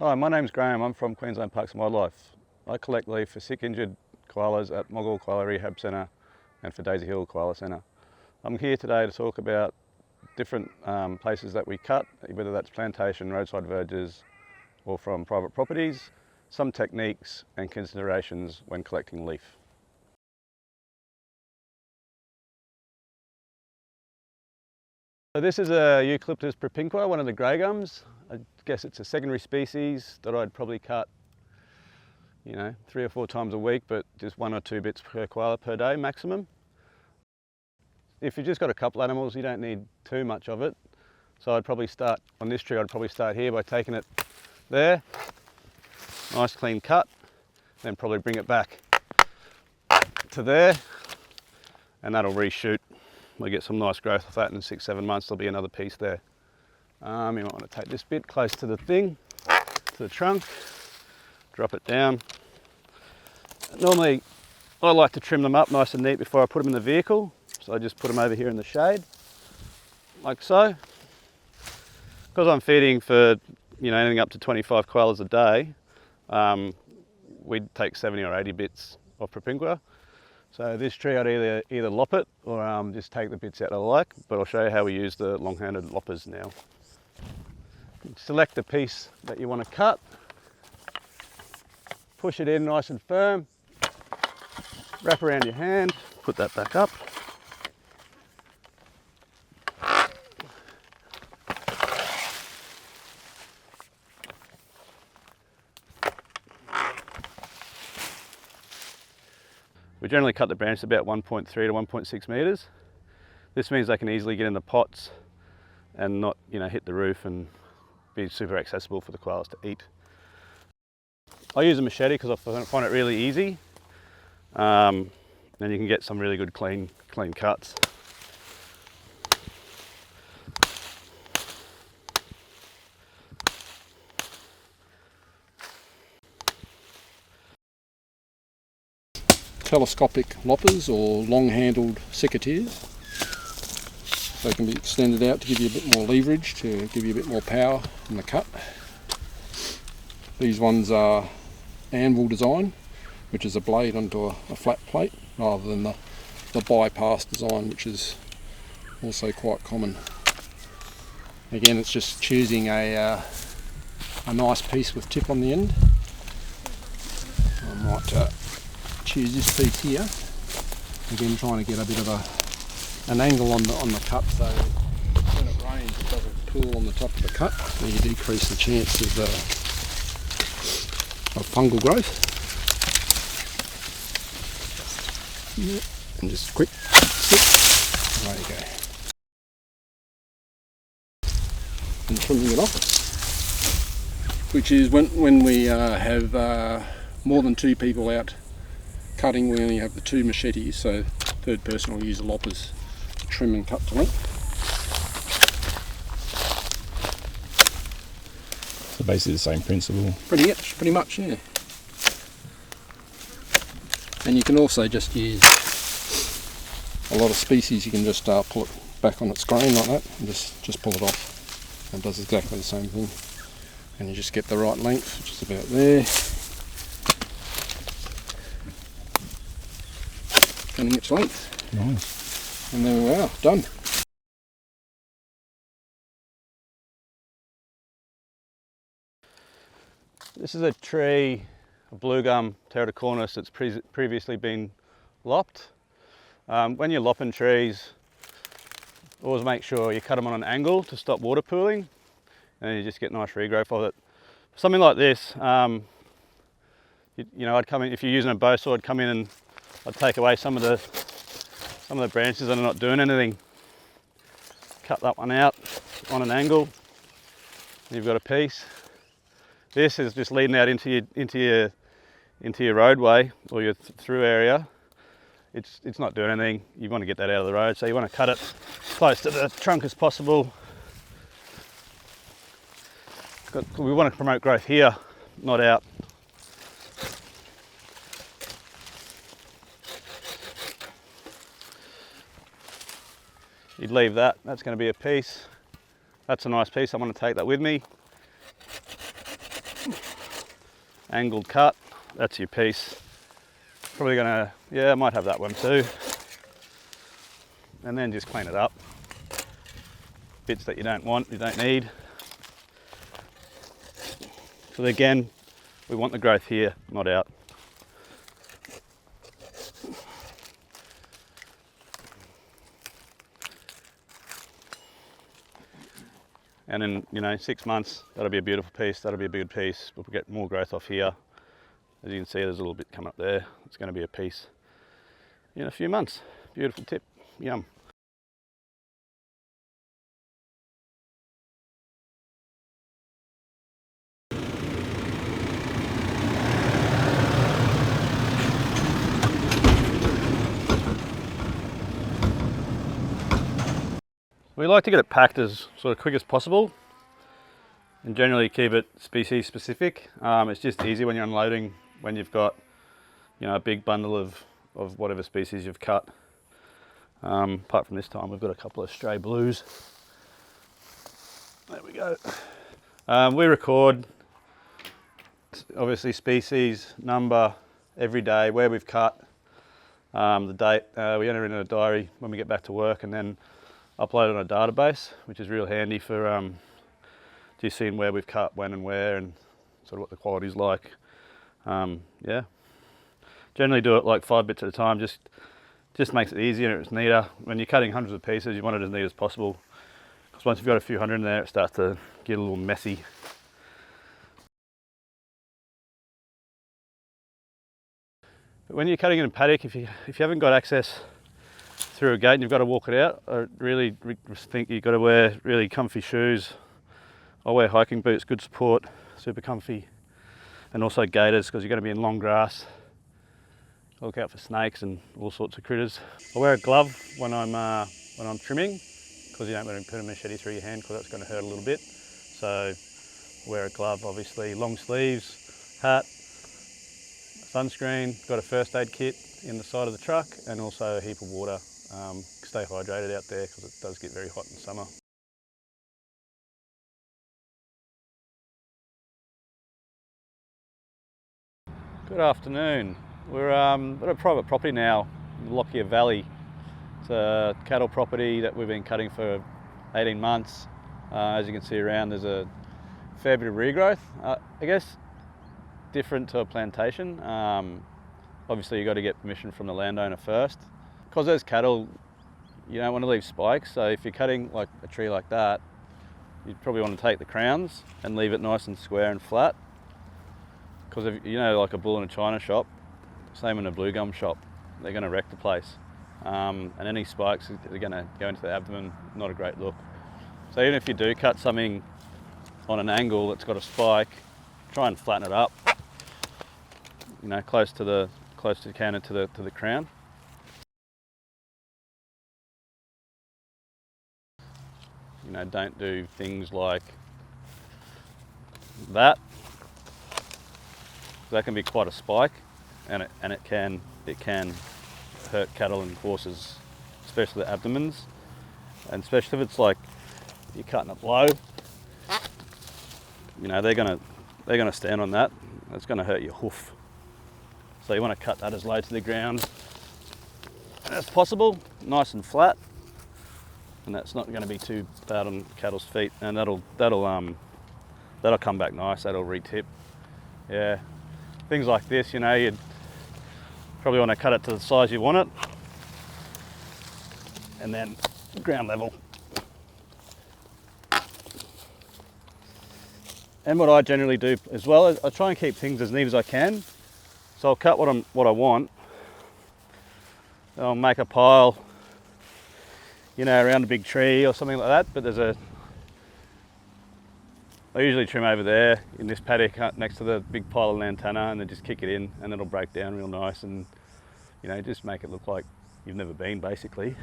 Hi, my name's Graham. I'm from Queensland Parks and Wildlife. I collect leaf for sick injured koalas at Moggill Koala Rehab Centre and for Daisy Hill Koala Centre. I'm here today to talk about different places that we cut, whether that's plantation, roadside verges or from private properties, some techniques and considerations when collecting leaf. So this is a Eucalyptus propinqua, one of the grey gums. I guess it's a secondary species that I'd probably cut, 3 or 4 times a week, but just 1 or 2 bits per koala per day maximum. If you've just got a couple animals, you don't need too much of it. So I'd probably start on this tree. I'd probably start here by taking it there, nice clean cut, then probably bring it back to there, and that'll reshoot. We'll get some nice growth of that in 6-7 months. There'll be another piece there. You might want to take this bit close to the thing, to the trunk, drop it down. Normally, I like to trim them up nice and neat before I put them in the vehicle. So I just put them over here in the shade, like so. Because I'm feeding for, anything up to 25 koalas a day, we'd take 70 or 80 bits of propinqua. So this tree I'd either lop it or just take the bits out I like, but I'll show you how we use the long-handed loppers now. Select the piece that you want to cut, push it in nice and firm, wrap around your hand, put that back up. We generally cut the branches about 1.3 to 1.6 metres. This means they can easily get in the pots and not, hit the roof and be super accessible for the koalas to eat. I use a machete because I find it really easy, and you can get some really good clean cuts. Telescopic loppers or long-handled secateurs. They can be extended out to give you a bit more leverage, to give you a bit more power in the cut. These ones are anvil design, which is a blade onto a flat plate, rather than the bypass design, which is also quite common. Again, it's just choosing a nice piece with tip on the end. I might choose this piece here. Again, trying to get a bit of an angle on the cut, so when it rains it doesn't pool on the top of the cut, and you decrease the chances of fungal growth. And just quick stick, there you go. And trimming it off, which is when we have more than 2 people out cutting, we only have the 2 machetes, so third person will use the loppers to trim and cut to length. So basically the same principle. Pretty much, yeah. And you can also just use a lot of species. You can just pull it back on its grain like that, and just pull it off. And it does exactly the same thing. And you just get the right length, which is about there. Cutting its length. Nice. And there we are, done. This is a tree, a blue gum teraticornis that's previously been lopped. When you're lopping trees, always make sure you cut them on an angle to stop water pooling, and you just get nice regrowth of it. Something like this, I'd come in, if you're using a bow saw, I'd come in and I'd take away some of the branches that are not doing anything. Cut that one out on an angle, and you've got a piece. This is just leading out into your roadway or your through area. It's not doing anything. You want to get that out of the road, so you want to cut it close to the trunk as possible. We want to promote growth here, not out. You'd leave that, that's going to be a piece. That's a nice piece, I want to take that with me. angled cut, that's your piece. Probably gonna, yeah, I might have that one too. And then just clean it up. Bits that you don't want, you don't need. So again, we want the growth here, not out. And in, you know, 6 months, that'll be a beautiful piece, that'll be a good piece. We'll get more growth off here. As you can see, there's a little bit come up there. It's going to be a piece in a few months. Beautiful tip, yum. We like to get it packed as sort of quick as possible and generally keep it species specific. It's just easy when you're unloading, when you've got, you know, a big bundle of whatever species you've cut. Apart from this time, we've got a couple of stray blues. There we go. We record obviously species, number, every day, where we've cut, the date. We enter in a diary when we get back to work, and then upload on a database, which is real handy for just seeing where we've cut, when and where, and sort of what the quality's like. Yeah, generally do it like 5 bits at a time. Just makes it easier. It's neater. When you're cutting hundreds of pieces, you want it as neat as possible. Because once you've got a few hundred in there, it starts to get a little messy. But when you're cutting in a paddock, if you haven't got access through a gate and you've got to walk it out, I really think you've got to wear really comfy shoes. I wear hiking boots, good support, super comfy, and also gaiters because you're going to be in long grass. Look out for snakes and all sorts of critters. I wear a glove when I'm trimming because you don't want to put a machete through your hand because that's going to hurt a little bit. So wear a glove, obviously, long sleeves, hat, sunscreen, got a first aid kit in the side of the truck, and also a heap of water. Stay hydrated out there because it does get very hot in the summer. Good afternoon. We're at a private property now in Lockyer Valley. It's a cattle property that we've been cutting for 18 months. As you can see around, there's a fair bit of regrowth. I guess different to a plantation. Obviously you've got to get permission from the landowner first. Because there's cattle, you don't want to leave spikes, so if you're cutting like a tree like that, you'd probably want to take the crowns and leave it nice and square and flat. Because if you know, like a bull in a china shop, same in a blue gum shop, they're going to wreck the place. And any spikes are going to go into the abdomen, not a great look. So even if you do cut something on an angle that's got a spike, try and flatten it up, you know, close to the canter to the crown. You know, don't do things like that. That can be quite a spike, and it can hurt cattle and horses, especially the abdomens, and especially if it's like you're cutting it low. You know, they're gonna stand on that. It's gonna hurt your hoof. So you want to cut that as low to the ground as possible, nice and flat. And that's not going to be too bad on cattle's feet, and that'll come back nice. That'll re-tip. Yeah, things like this, you know, you'd probably want to cut it to the size you want it, and then ground level. And what I generally do as well is I try and keep things as neat as I can. So I'll cut what I want. I'll make a pile, you know, around a big tree or something like that, but I usually trim over there in this paddock next to the big pile of lantana, and then just kick it in and it'll break down real nice and, you know, just make it look like you've never been, basically.